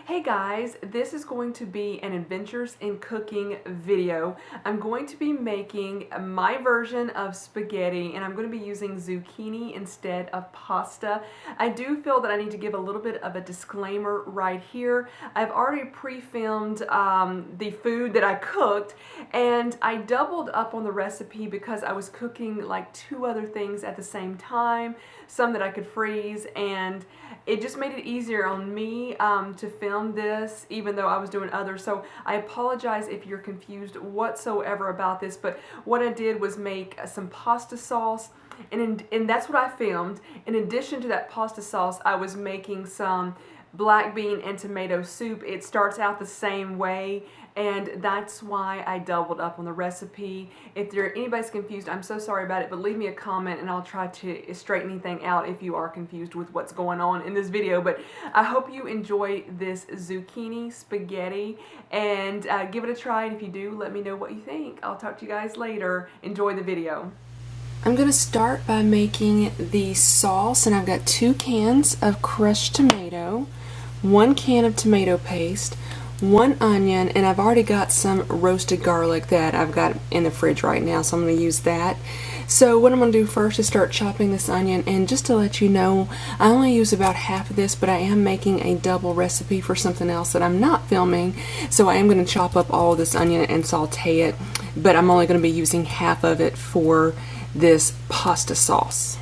Hey guys, this is going to be an Adventures in Cooking video. I'm going to be making my version of spaghetti, and I'm going to be using zucchini instead of pasta. I do feel that I need to give a little bit of a disclaimer right here. I've already pre-filmed the food that I cooked, and I doubled up on the recipe because I was cooking like 2 other things at the same time, some that I could freeze, and it just made it easier on me to film this, even though I was doing others. So I apologize if you're confused whatsoever about this, but what I did was make some pasta sauce, and that's what I filmed. In addition to that pasta sauce, I was making some black bean and tomato soup. It starts out the same way, and that's why I doubled up on the recipe. If anybody's confused, I'm so sorry about it, but leave me a comment and I'll try to straighten anything out if you are confused with what's going on in this video. But I hope you enjoy this zucchini spaghetti, and give it a try, and if you do, let me know what you think. I'll talk to you guys later. Enjoy the video. I'm going to start by making the sauce, and I've got 2 cans of crushed tomato, 1 can of tomato paste, 1 onion, and I've already got some roasted garlic that I've got in the fridge right now, so I'm going to use that. So what I'm going to do first is start chopping this onion, and just to let you know, I only use about half of this, but I am making a double recipe for something else that I'm not filming, so I am going to chop up all of this onion and saute it, but I'm only going to be using half of it for this pasta sauce.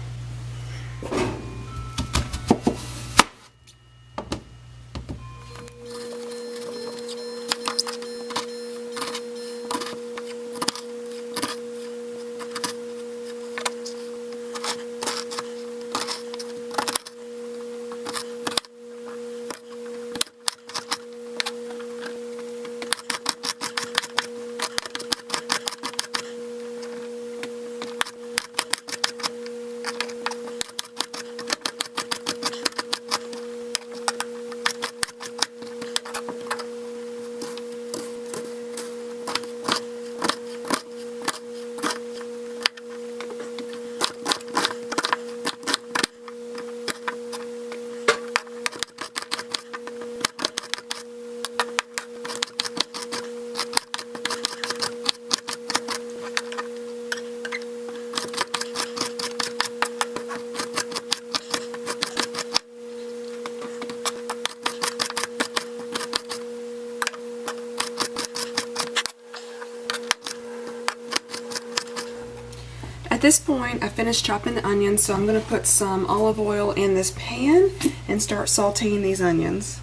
At this point, I finished chopping the onions, so I'm going to put some olive oil in this pan and start sauteing these onions.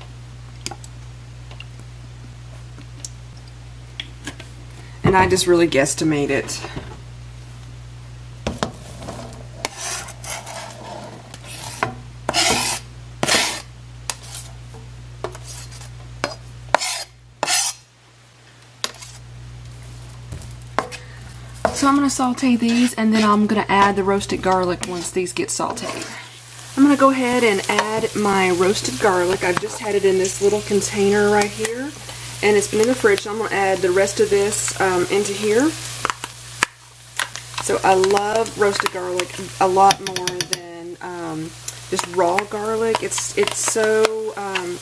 And I just really guesstimate it. So I'm going to saute these, and then I'm going to add the roasted garlic once these get sauteed. I'm going to go ahead and add my roasted garlic. I've just had it in this little container right here, and it's been in the fridge, so I'm going to add the rest of this into here. So I love roasted garlic a lot more than just raw garlic. It's so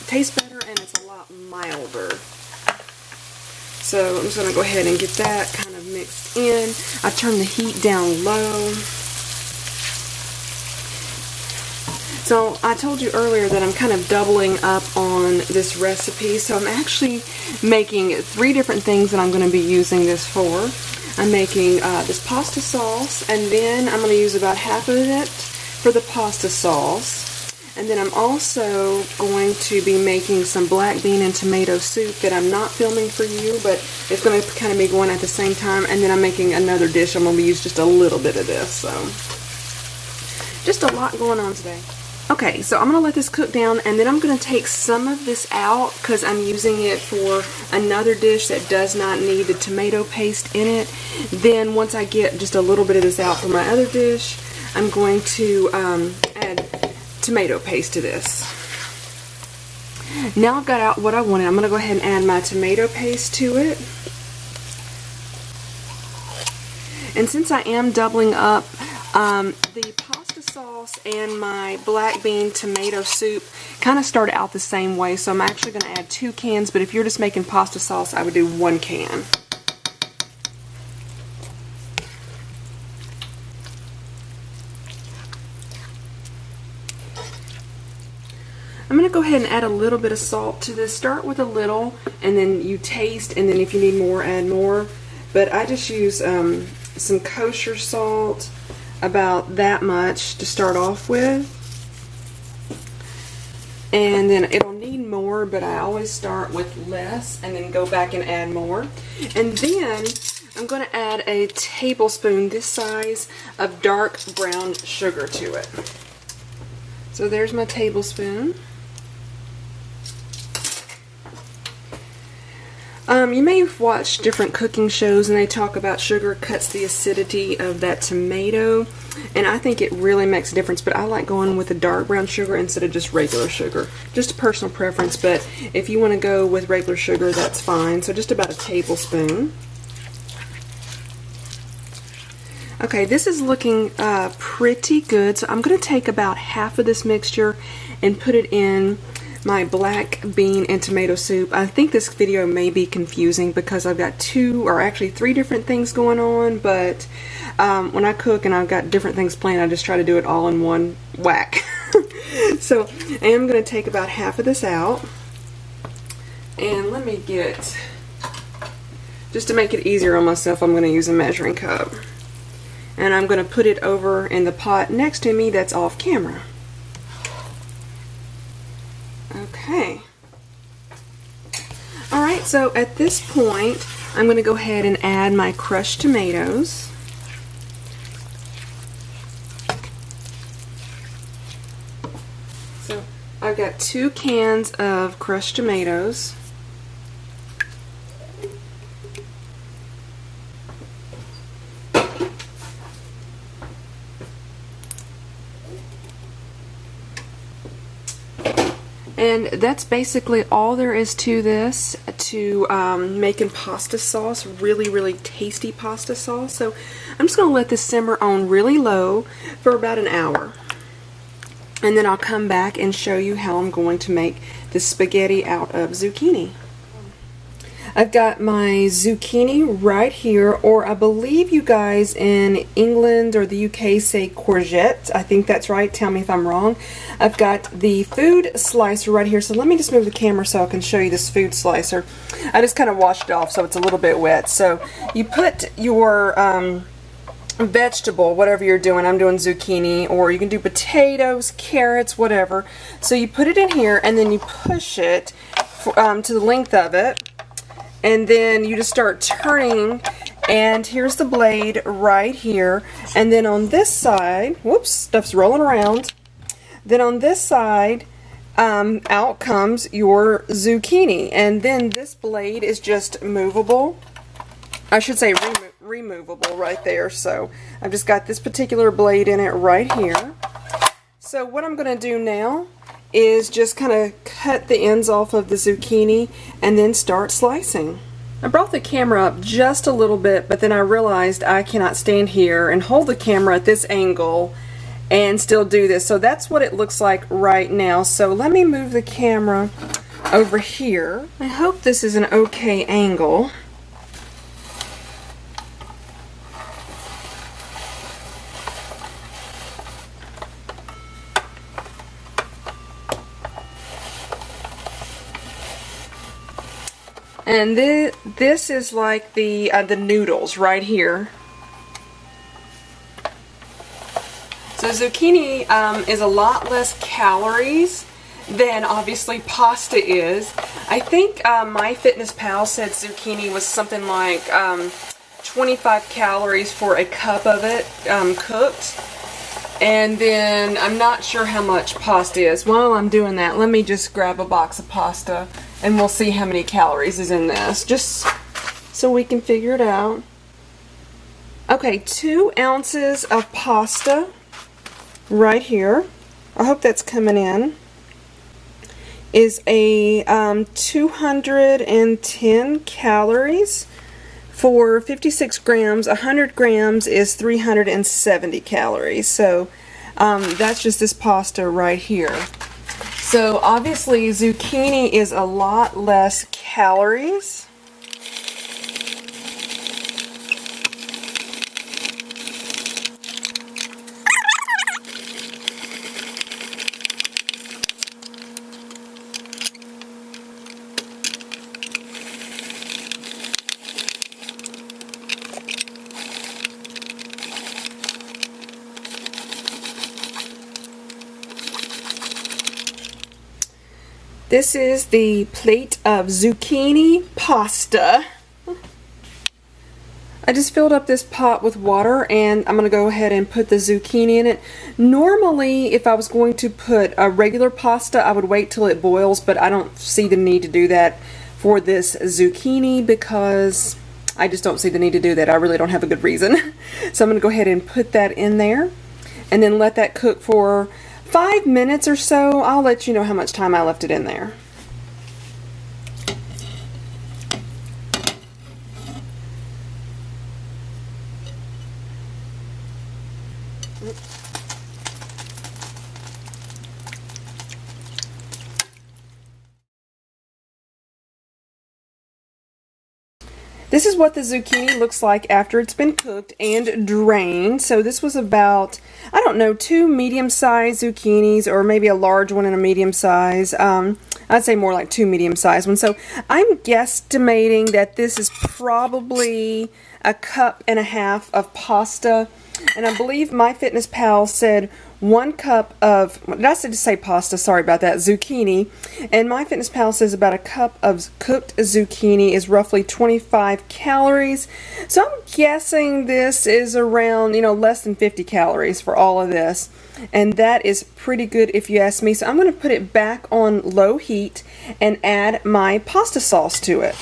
tastes better, and it's a lot milder. So I'm just going to go ahead and get that kind of mixed in. I turn the heat down low. So I told you earlier that I'm kind of doubling up on this recipe. So I'm actually making 3 different things that I'm going to be using this for. I'm making this pasta sauce, and then I'm going to use about half of it for the pasta sauce. And then I'm also going to be making some black bean and tomato soup that I'm not filming for you, but it's going to kind of be going at the same time. And then I'm making another dish. I'm going to use just a little bit of this. So just a lot going on today. Okay, so I'm going to let this cook down, and then I'm going to take some of this out because I'm using it for another dish that does not need the tomato paste in it. Then once I get just a little bit of this out for my other dish, I'm going to add tomato paste to this. Now I've got out what I wanted. I'm going to go ahead and add my tomato paste to it. And since I am doubling up, the pasta sauce and my black bean tomato soup kind of start out the same way, so I'm actually going to add 2 cans, but if you're just making pasta sauce, I would do 1 can. I'm going to go ahead and add a little bit of salt to this. Start with a little, and then you taste, and then if you need more, add more. But I just use some kosher salt, about that much to start off with. And then it'll need more, but I always start with less and then go back and add more. And then I'm going to add a tablespoon this size of dark brown sugar to it. So there's my tablespoon. You may have watched different cooking shows and they talk about sugar cuts the acidity of that tomato, and I think it really makes a difference, but I like going with the dark brown sugar instead of just regular sugar. Just a personal preference, but if you want to go with regular sugar, that's fine. So just about a tablespoon. Okay, this is looking pretty good, so I'm going to take about half of this mixture and put it in my black bean and tomato soup. I think this video may be confusing because I've got 2 or actually 3 different things going on, but when I cook and I've got different things planned, I just try to do it all in one whack. So I am going to take about half of this out, and let me get, just to make it easier on myself, I'm going to use a measuring cup, and I'm going to put it over in the pot next to me that's off camera. Okay. Alright, so at this point, I'm going to go ahead and add my crushed tomatoes. So I've got 2 cans of crushed tomatoes. And that's basically all there is to this, to making pasta sauce, really tasty pasta sauce. So I'm just going to let this simmer on really low for about an hour. And then I'll come back and show you how I'm going to make the spaghetti out of zucchini. I've got my zucchini right here, or I believe you guys in England or the UK say courgette. I think that's right. Tell me if I'm wrong. I've got the food slicer right here. So let me just move the camera so I can show you this food slicer. I just kind of washed it off so it's a little bit wet. So you put your vegetable, whatever you're doing. I'm doing zucchini, or you can do potatoes, carrots, whatever. So you put it in here and then you push it to the length of it. And then you just start turning, and here's the blade right here. And then on this side, whoops, stuff's rolling around. Then on this side, out comes your zucchini. And then this blade is just movable. I should say removable right there. So I've just got this particular blade in it right here. So what I'm going to do now is just kind of cut the ends off of the zucchini and then start slicing. I brought the camera up just a little bit, but then I realized I cannot stand here and hold the camera at this angle and still do this. So that's what it looks like right now. So let me move the camera over here. I hope this is an okay angle. And this is like the noodles right here. So zucchini is a lot less calories than obviously pasta is. I think MyFitnessPal said zucchini was something like 25 calories for a cup of it cooked. And then I'm not sure how much pasta is. While I'm doing that, let me just grab a box of pasta and we'll see how many calories is in this, just so we can figure it out. Okay, 2 ounces of pasta right here. I hope that's coming in. Is a 210 calories for 56 grams. 100 grams is 370 calories. So That's just this pasta right here. So obviously zucchini is a lot less calories. This is the plate of zucchini pasta. I just filled up this pot with water and I'm going to go ahead and put the zucchini in it. Normally, if I was going to put a regular pasta, I would wait till it boils, but I don't see the need to do that for this zucchini because I just don't see the need to do that. I really don't have a good reason. So I'm going to go ahead and put that in there and then let that cook for 5 minutes or so. I'll let you know how much time I left it in there. This is what the zucchini looks like after it's been cooked and drained. So this was about, I don't know, 2 medium-sized zucchinis or maybe a large one and a medium size. I'd say more like 2 medium-sized ones. So I'm guesstimating that this is probably a cup and a half of pasta. And I believe MyFitnessPal said 1 cup of, did I just say pasta? Sorry about that, zucchini. And MyFitnessPal says about a cup of cooked zucchini is roughly 25 calories. So I'm guessing this is around, less than 50 calories for all of this. And that is pretty good if you ask me. So I'm going to put it back on low heat and add my pasta sauce to it.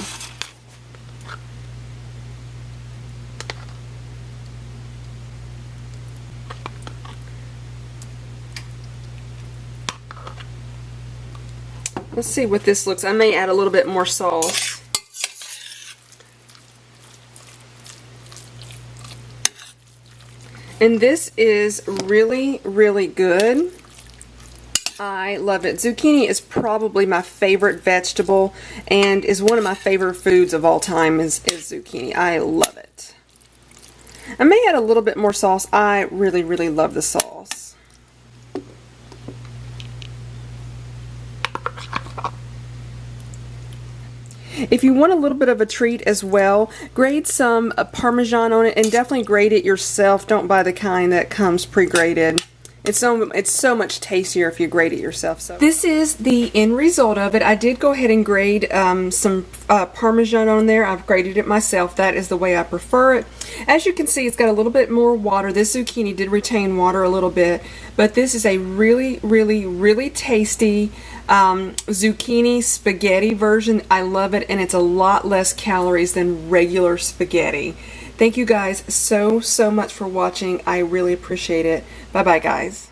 Let's see what this looks. I may add a little bit more sauce. And this is really, really good. I love it. Zucchini is probably my favorite vegetable and is one of my favorite foods of all time is zucchini. I love it. I may add a little bit more sauce. I really, really love the sauce. If you want a little bit of a treat as well, grate some parmesan on it and definitely grate it yourself. Don't buy the kind that comes pre-grated. It's so much tastier if you grate it yourself. So this is the end result of it. I did go ahead and grate some parmesan on there. I've grated it myself. That is the way I prefer it. As you can see, it's got a little bit more water. This zucchini did retain water a little bit, but this is a really, really, really tasty zucchini spaghetti version. I love it, and it's a lot less calories than regular spaghetti. Thank you guys so much for watching. I really appreciate it. Bye bye, guys.